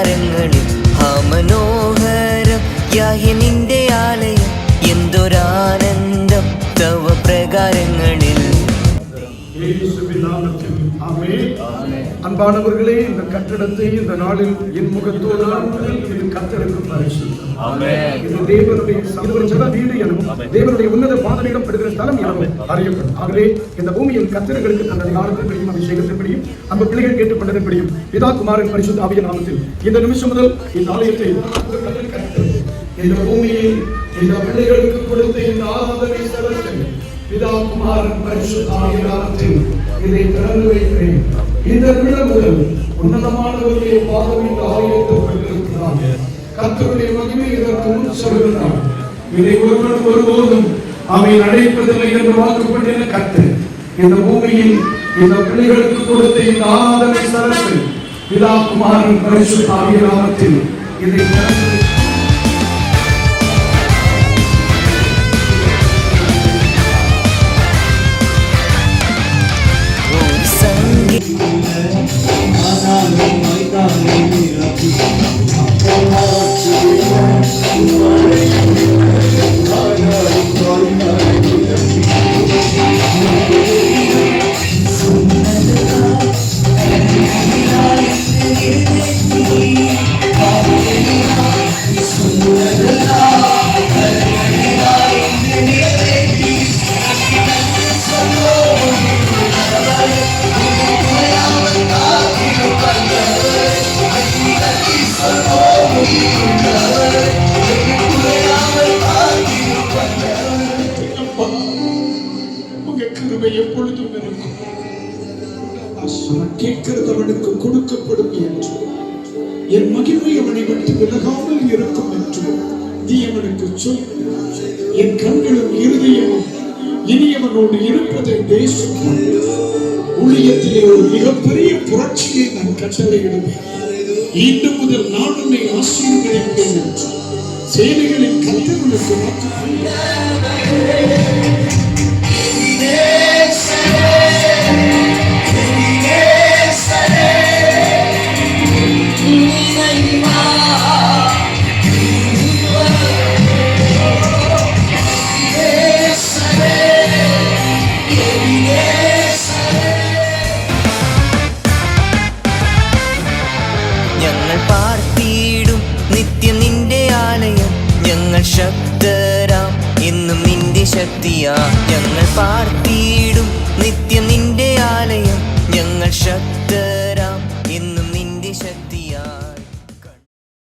പ്രകാരങ്ങളിൽ മനോഹരം യാഹ്വേ നിന്റെ ആലയം എന്തൊരാനന്ദം തവ പ്രകാരങ്ങളിൽ. அன்பானவர்களே, இந்த கட்டடத்தை இந்த நாளில் என் முகத்தோடு இது கர்த்தருக்கு பரிசுத்தம். இது தேவனுடைய வீடு எனவும் தேவனுடைய உன்னத பாதனையிடம் படுகிற ஸ்தலம் எனவும் அறியப்படும். ஆகவே இந்த பூமியில் கர்த்தர்களுக்கு தன் அதிகாரத்தின்படியும் அபிஷேகத்தின்படியும் அந்த பிள்ளைகள் கேட்டுக்கொண்டதன்படியும் பிதா குமாரன் பரிசுத்த ஆவியின் நாமத்தில் இந்த நிமிஷம் முதல் இந்த ஆலயத்தை இந்த பூமியில் இந்த பிள்ளைகளுக்கு கொடுத்த இந்த ஆராதனை ஸ்தலத்தை பிதா குமாரன் பரிசுத்த ஆவியின் நாமத்தில் இதை திறந்து வைக்கிறேன். இந்த நிமிடம் முதல் உன்னதமானவருடைய பாதம் இந்த ஆலயத்தில் பட்டிருக்கிறார். கர்த்தருடைய மகிமை இதற்கு முன் சொல்கிறார். இதை ஒருவன் ஒருபோதும் அவை அடைப்பதில்லை என்று வாக்குப்பட்டிருந்த கர்த்தர் இந்த பூமியில் இந்த பிள்ளைகளுக்கு கொடுத்த இந்த ஆராதனை ஸ்தலத்தை பிதா குமாரன் பரிசுத்த ஆவியின் நாமத்தில் இதை திறந்து எப்பொழுதும் இருக்கும். கேட்கிறது அவனுக்கு கொடுக்கப்படும் என்று, என் மகிமை அவனை விட்டு விலகாமல் இருக்கும் என்று நீ அவனுக்கு சொல். என் கண்களும் இருதயமும் இனி அவனோடு இருப்பதை பேசும். ஊழியத்திலே ஒரு மிகப்பெரிய புரட்சியை நான் கட்டளையிடுவேன். இன்று முதல் நான் உன்னை ஆசீர்வதிப்பேன் என்று சேனைகளின் கர்த்தர்களுக்கு ഞങ്ങൾ പാർത്തിയിടും നിത്യം നിന്റെ ആലയം. ഞങ്ങൾ ശക്തരാം എന്നും നിന്റെ ശക്തിയാ. ഞങ്ങൾ പാർത്തിയിടും നിത്യം നിന്റെ ആലയം. ഞങ്ങൾ ശക്തരാം.